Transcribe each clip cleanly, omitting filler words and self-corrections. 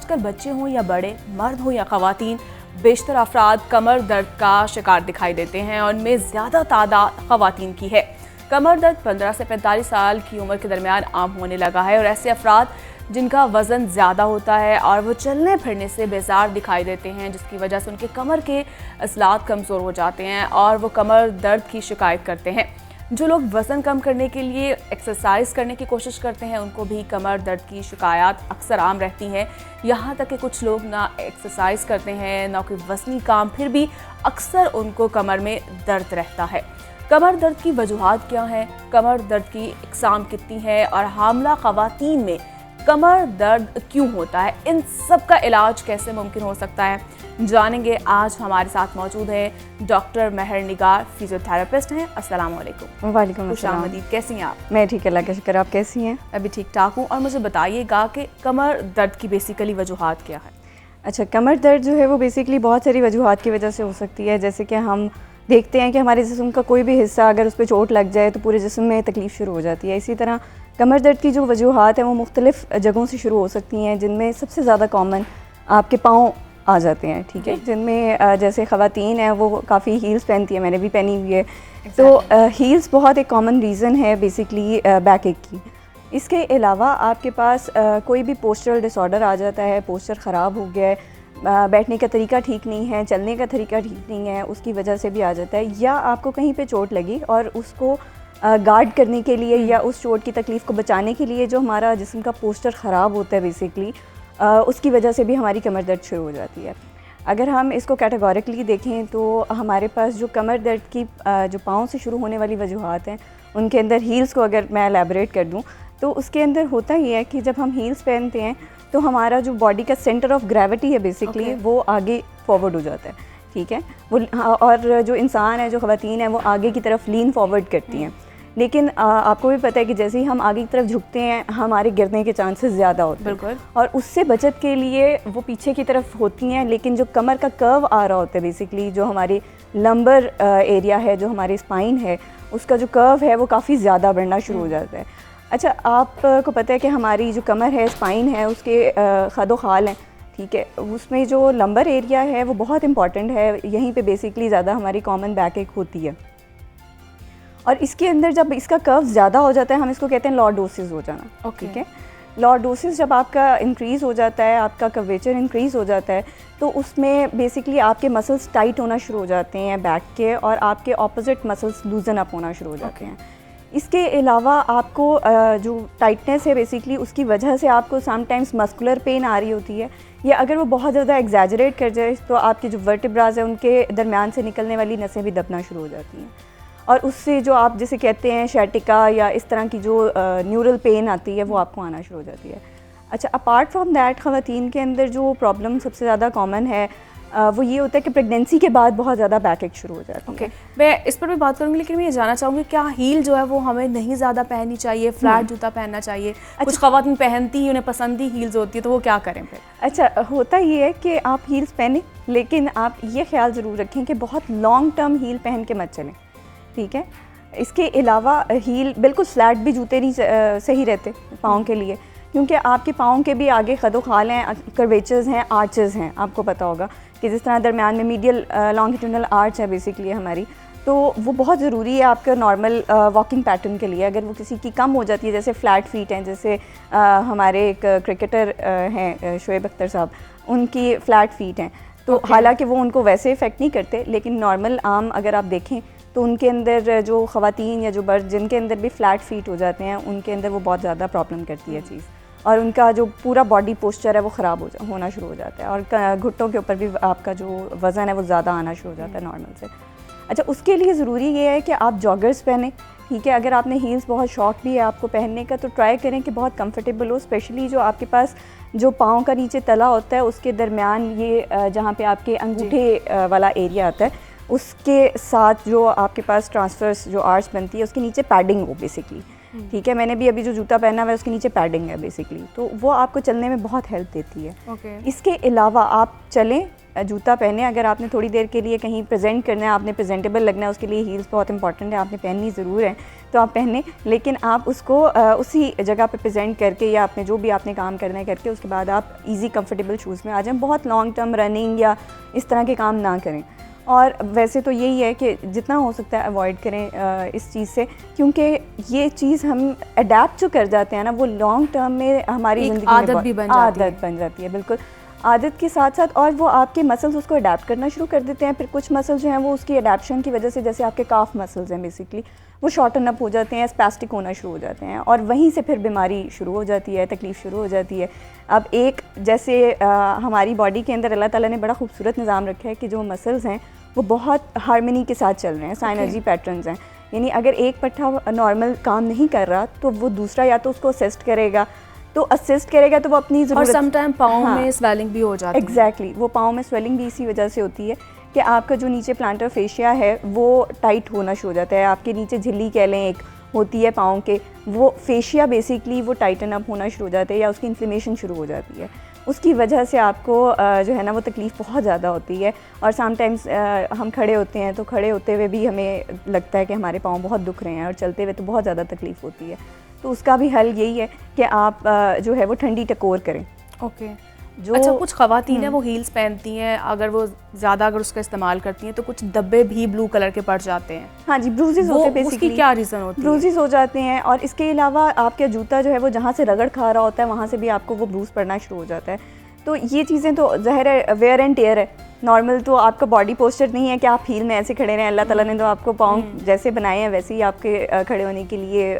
आजकल बच्चे हों या बड़े, मर्द हो या ख़वातीन, बेशतर अफराद कमर दर्द का शिकार दिखाई देते हैं और उनमें ज़्यादा तादाद ख़वातीन की है। कमर दर्द 15 से 45 साल की उम्र के दरमियान आम होने लगा है और ऐसे अफराद जिनका वज़न ज़्यादा होता है और वो चलने फिरने से बेजार दिखाई देते हैं, जिसकी वजह से उनके कमर के असलात कमज़ोर हो जाते हैं और वो कमर दर्द की शिकायत करते हैं। जो लोग वज़न कम करने के लिए एक्सरसाइज करने की कोशिश करते हैं उनको भी कमर दर्द की शिकायत अक्सर आम रहती हैं। यहाँ तक कि कुछ लोग ना एक्सरसाइज करते हैं ना कोई वज़नी काम, फिर भी अक्सर उनको कमर में दर्द रहता है। कमर दर्द की वजूहात क्या हैं, कमर दर्द की इकसाम कितनी है और हामला ख़वातीन में कमर दर्द क्यों होता है, इन सब का इलाज कैसे मुमकिन हो सकता है, जानेंगे। आज हमारे साथ मौजूद है डॉक्टर महर निगार, फिजियोथेरेपिस्ट हैं। अस्सलाम वालेकुम। वालेकुम अस्सलाम। खुशामदीद, कैसी हैं आप? मैं ठीक, अल्लाह का शुक्र। आप कैसी हैं? अभी ठीक ठाक हूँ। और मुझे बताइएगा कि कमर दर्द की बेसिकली वजूहात क्या है? अच्छा, कमर दर्द जो है वो बेसिकली बहुत सारी वजूहात की वजह से हो सकती है। जैसे कि हम देखते हैं कि हमारे जिस्म का कोई भी हिस्सा अगर उस पर चोट लग जाए तो पूरे जिस्म में तकलीफ़ शुरू हो जाती है। इसी तरह कमर दर्द की जो वजूहात हैं वो मुख्तलिफ़ जगहों से शुरू हो सकती हैं, जिनमें सबसे ज़्यादा कॉमन आपके पाँव आ जाते हैं, ठीक है, जिनमें जैसे ख़वातीन हैं वो काफ़ी हील्स पहनती है, मैंने भी पहनी हुई है। तो हील्स बहुत एक कॉमन रीज़न है बेसिकली बैक एक की। इसके अलावा आपके पास कोई भी पोस्चरल डिसऑर्डर आ जाता है, पोस्चर ख़राब हो गया है, बैठने का तरीका ठीक नहीं है, चलने का तरीका ठीक नहीं है, उसकी वजह से भी आ जाता है। या आपको कहीं पे चोट लगी और उसको गार्ड करने के लिए या उस चोट की तकलीफ़ को बचाने के लिए जो हमारा जिस्म का पोस्चर ख़राब होता है बेसिकली, उसकी वजह से भी हमारी कमर दर्द शुरू हो जाती है। अगर हम इसको कैटेगोरिकली देखें तो हमारे पास जो कमर दर्द की जो पाँव से शुरू होने वाली वजूहात हैं, उनके अंदर हील्स को अगर मैं एलैबोरेट कर दूं तो उसके अंदर होता ही है कि जब हम हील्स पहनते हैं तो हमारा जो बॉडी का सेंटर ऑफ ग्रेविटी है बेसिकली वो आगे फॉरवर्ड हो जाता है, ठीक है। वो और जो इंसान है, जो ख़वातीन है, वो आगे की तरफ लीन फॉरवर्ड करती हैं। लेकिन आपको भी पता है कि जैसे ही हम आगे की तरफ झुकते हैं हमारे गिरने के चांसेस ज़्यादा होते हैं। बिल्कुल। और उससे बचत के लिए वो पीछे की तरफ होती हैं, लेकिन जो कमर का कर्व आ रहा होता है बेसिकली, जो हमारी लंबर एरिया है, जो हमारी स्पाइन है, उसका जो कर्व है वो काफ़ी ज़्यादा बढ़ना शुरू हो जाता है। अच्छा, आपको पता है कि हमारी जो कमर है, स्पाइन है, उसके खदो खाल हैं, ठीक है, उसमें जो लंबर एरिया है वो बहुत इंपॉर्टेंट है। यहीं पे बेसिकली ज़्यादा हमारी कॉमन बैक एक होती है। और इसके अंदर जब इसका कर्व ज़्यादा हो जाता है, हम इसको कहते हैं लॉर्डोसिस हो जाना, ठीक है। लॉर्डोसिस जब आपका इंक्रीज़ हो जाता है, आपका कर्वेचर इंक्रीज़ हो जाता है, तो उसमें बेसिकली आपके मसल्स टाइट होना शुरू हो जाते हैं बैक के, और आपके ऑपोजिट मसल्स लूजन अप होना शुरू हो जाते हैं। इसके अलावा आपको जो टाइटनेस है बेसिकली, उसकी वजह से आपको समटाइम्स मस्कुलर पेन आ रही होती है, या अगर वो बहुत ज़्यादा एग्जैजरेट कर जाए तो आपके जो वर्टिब्राज है उनके दरमियान से निकलने वाली नसें भी दबना शुरू हो जाती हैं, और उससे जो आप जिसे कहते हैं शैटिका या इस तरह की जो न्यूरल पेन आती है वो आपको आना शुरू हो जाती है। अच्छा, अपार्ट फ्रॉम दैट ख़वातीन के अंदर जो प्रॉब्लम सबसे ज़्यादा कॉमन है वो ये होता है कि प्रेगनेंसी के बाद बहुत ज़्यादा बैक एक शुरू हो जाती है। मैं इस पर भी बात करूँगी, लेकिन मैं ये जानना चाहूँगी क्या हील जो है वो हमें नहीं ज़्यादा पहननी चाहिए, फ्लैट जूता पहनना चाहिए? कुछ ख़वातीन पहनती ही, उन्हें पसंद ही हील्स होती है, तो वो क्या करें फिर? अच्छा, होता ये है कि आप हील्स पहने, लेकिन आप ये ख्याल ज़रूर रखें कि बहुत लॉन्ग टर्म हील पहन के मत चलें, ठीक है। इसके अलावा हील बिल्कुल फ्लैट भी जूते नहीं सही रहते पाँव के लिए, क्योंकि आपके पाँव के भी आगे खदो खाल हैं, कर्वेचर्स हैं, आर्चेस हैं। आपको पता होगा कि जिस तरह दरमियान में मीडियल लॉन्गिट्यूडनल आर्च है बेसिकली हमारी, तो वो बहुत ज़रूरी है आपका नॉर्मल वॉकिंग पैटर्न के लिए। अगर वो किसी की कम हो जाती है, जैसे फ्लैट फीट हैं, जैसे हमारे एक क्रिकेटर हैं शोएब अख्तर साहब, उनकी फ्लैट फीट हैं, तो हालांकि वो उनको वैसे इफ़ेक्ट नहीं करते, लेकिन नॉर्मल आम अगर आप देखें तो उनके अंदर जो ख़वातीन या जो मर्द जिनके अंदर भी फ्लैट फीट हो जाते हैं, उनके अंदर वो बहुत ज़्यादा प्रॉब्लम करती है चीज़, और उनका जो पूरा बॉडी पोस्चर है वो ख़राब होना शुरू हो जाता है, और घुटनों के ऊपर भी आपका जो वज़न है वो ज़्यादा आना शुरू हो जाता है नॉर्मल से। अच्छा, उसके लिए ज़रूरी ये है कि आप जॉगर्स पहने, ठीक है। अगर आपने हील्स बहुत शौक भी है आपको पहनने का, तो ट्राई करें कि बहुत कंफर्टेबल हो, स्पेशली जो आपके पास जो पाँव का नीचे तला होता है उसके दरमियान ये जहाँ पे आपके अंगूठे वाला एरिया आता है, उसके साथ जो आपके पास ट्रांसफर्स जो आर्च बनती है उसके नीचे पैडिंग हो बेसिकली, ठीक है। मैंने भी अभी जो जूता पहना हुआ है उसके नीचे पैडिंग है बेसिकली, तो वो आपको चलने में बहुत हेल्प देती है। इसके अलावा आप चलें जूता पहने, अगर आपने थोड़ी देर के लिए कहीं प्रेजेंट करना है, आपने प्रेजेंटेबल लगना है, उसके लिए हील्स बहुत इंपॉर्टेंट है, आपने पहननी ज़रूर है। तो आप पहने, लेकिन आप उसको उसी जगह पे प्रेजेंट करके या आपने जो भी आपने काम करना है करके उसके बाद आप इजी कंफर्टेबल शूज़ में आ जाएं। बहुत लॉन्ग टर्म रनिंग या इस तरह के काम ना करें। और वैसे तो यही है कि जितना हो सकता है अवॉइड करें इस चीज़ से, क्योंकि ये चीज़ हम अडेप्ट जो कर जाते हैं ना, वो लॉन्ग टर्म में हमारी ज़िंदगी में आदत भी बन जाती है। बिल्कुल आदत के साथ साथ, और वो आपके मसल्स उसको अडेप्ट करना शुरू कर देते हैं। फिर कुछ मसल्स जो हैं वो उसकी अडेप्शन की वजह से, जैसे आपके काफ मसल्स हैं बेसिकली, वो शॉर्टन अप हो जाते हैं, स्पैस्टिक होना शुरू हो जाते हैं, और वहीं से फिर बीमारी शुरू हो जाती है, तकलीफ़ शुरू हो जाती है। अब एक जैसे हमारी बॉडी के अंदर अल्लाह ताला ने बड़ा खूबसूरत निज़ाम रखा है कि जो मसल्स हैं वो बहुत हार्मनी के साथ चल रहे हैं, साइनर्जी पैटर्न्स हैं। यानी अगर एक पट्टा नॉर्मल काम नहीं कर रहा तो वो दूसरा या तो उसको असिस्ट करेगा, तो वो अपनी ज़रूरत, और समटाइम पाँव में स्वेलिंग भी हो जाती है। एग्जैक्टली, वो पाँव में स्वेलिंग भी इसी वजह से होती है कि आपका जो नीचे प्लांटर फेशिया है वो टाइट होना शुरू हो जाता है। आपके नीचे झिल्ली कह लें एक होती है पाँव के, वो फेशिया बेसिकली वो टाइटन अप होना शुरू हो जाता है या उसकी इन्फ्लेमेशन शुरू हो जाती है। उसकी वजह से आपको जो है ना वो तकलीफ़ बहुत ज़्यादा होती है। और समटाइम्स हम खड़े होते हैं तो खड़े होते हुए भी हमें लगता है कि हमारे पाँव बहुत दुख रहे हैं, और चलते हुए तो बहुत ज़्यादा तकलीफ़ होती है। तो उसका भी हल यही है कि आप जो है वो ठंडी टकोर करें। ओके। जो अच्छा, कुछ ख़वातीन हैं वो हील्स पहनती हैं, अगर वो ज़्यादा अगर उसका इस्तेमाल करती हैं तो कुछ धब्बे भी ब्लू कलर के पड़ जाते हैं। हाँ जी, ब्रूजेस होते हैं बेसिकली। उसकी क्या रीज़न होती है? ब्रूजेस हो जाते हैं, और इसके अलावा आपका जूता जो है वो जहाँ से रगड़ खा रहा होता है वहाँ से भी आपको वो ब्रूज पड़ना शुरू हो जाता है। तो ये चीज़ें तो ज़ाहिर है वेयर एंड टेयर है। नॉर्मल तो आपका बॉडी पोस्चर नहीं है कि आप हील में ऐसे खड़े रहें। अल्लाह ताला ने तो आपको पाँव जैसे बनाए हैं वैसे ही आपके खड़े होने के लिए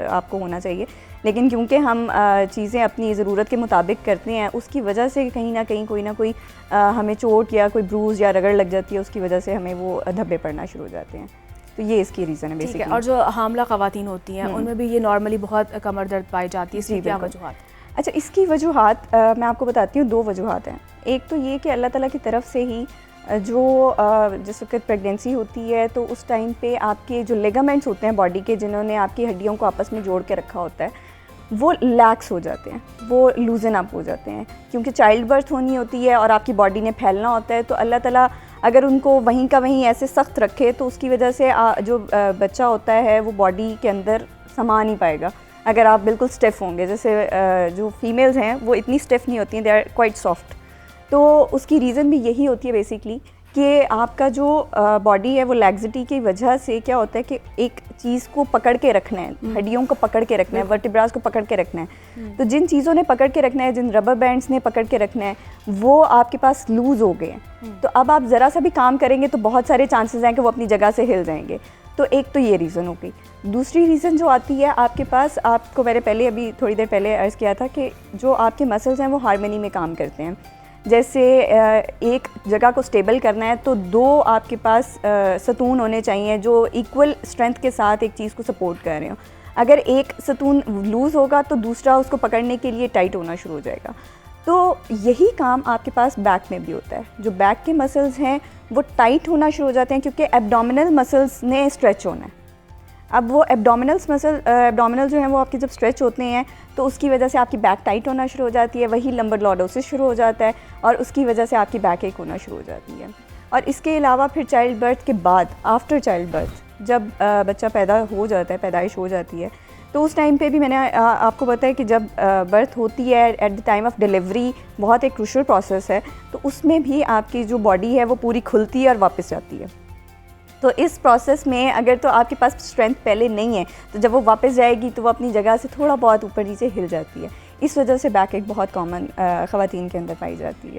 आपको होना चाहिए। लेकिन क्योंकि हम चीज़ें अपनी ज़रूरत के मुताबिक करते हैं, उसकी वजह से कहीं ना कहीं कोई ना कोई हमें चोट या कोई ब्रूज या रगड़ लग जाती है, उसकी वजह से हमें वो धब्बे पड़ना शुरू हो जाते हैं। तो ये इसकी रीज़न है बेसिकली। और जो हामला ख़वातीन होती हैं उनमें भी ये नॉर्मली बहुत कमर दर्द पाई जाती है, इसकी क्या वजूहात? अच्छा, इसकी वजूहात मैं आपको बताती हूँ। 2 वजूहात हैं। एक तो ये कि अल्लाह ताला की तरफ से ही जो जिस वक्त प्रेगनेंसी होती है तो उस टाइम पे आपके जो लिगामेंट्स होते हैं बॉडी के, जिन्होंने आपकी हड्डियों को आपस में जोड़ के रखा होता है, वो लैक्स हो जाते हैं, वो लूजन अप हो जाते हैं। क्योंकि चाइल्ड बर्थ होनी होती है और आपकी बॉडी ने फैलना होता है, तो अल्लाह ताला अगर उनको वहीं का वहीं ऐसे सख्त रखे तो उसकी वजह से जो बच्चा होता है वो बॉडी के अंदर समा नहीं पाएगा। अगर आप बिल्कुल स्टिफ होंगे, जैसे जो फीमेल्स हैं वो इतनी स्टिफ नहीं होती हैं, दे आर क्वाइट सॉफ्ट। तो उसकी रीज़न भी यही होती है बेसिकली कि आपका जो बॉडी है वो लैक्सिटी की वजह से क्या होता है कि एक चीज़ को पकड़ के रखना है, हड्डियों को पकड़ के रखना है, वर्टिब्रास को पकड़ के रखना है। तो जिन चीज़ों ने पकड़ के रखना है, जिन रबर बैंड्स ने पकड़ के रखना है, वो आपके पास लूज़ हो गए हैं। तो अब आप ज़रा सा भी काम करेंगे तो बहुत सारे चांसेस हैं कि वो अपनी जगह से हिल जाएंगे। तो एक तो ये रीज़न हो गई। दूसरी रीज़न जो आती है आपके पास, आपको मैंने पहले अभी थोड़ी देर पहले अर्ज़ किया था कि जो आपके मसल्स हैं वो हार्मनी में काम करते हैं। जैसे एक जगह को स्टेबल करना है तो 2 आपके पास सतून होने चाहिए जो इक्वल स्ट्रेंथ के साथ एक चीज़ को सपोर्ट कर रहे हो। अगर एक सतून लूज़ होगा तो दूसरा उसको पकड़ने के लिए टाइट होना शुरू हो जाएगा। तो यही काम आपके पास बैक में भी होता है। जो बैक के मसल्स हैं वो टाइट होना शुरू हो जाते हैं क्योंकि एब्डोमिनल मसल्स ने स्ट्रेच होना है। अब वो एब्डोमिनल जो हैं वो आपके जब स्ट्रेच होते हैं तो उसकी वजह से आपकी बैक टाइट होना शुरू हो जाती है, वही लंबर लॉर्डोसिस शुरू हो जाता है और उसकी वजह से आपकी बैक एक होना शुरू हो जाती है। और इसके अलावा फिर चाइल्ड बर्थ के बाद, आफ्टर चाइल्ड बर्थ, जब बच्चा पैदा हो जाता है, पैदाइश हो जाती है, तो उस टाइम पे भी मैंने आपको बताया कि जब बर्थ होती है at the time of delivery बहुत एक क्रूशियल प्रोसेस है, तो उसमें भी आपकी जो बॉडी है वो पूरी खुलती है और वापस जाती है। तो इस प्रोसेस में अगर तो आपके पास स्ट्रेंथ पहले नहीं है तो जब वो वापस जाएगी तो वो अपनी जगह से थोड़ा बहुत ऊपर नीचे हिल जाती है। इस वजह से बैक एक बहुत कॉमन ख़वातीन के अंदर पाई जाती है।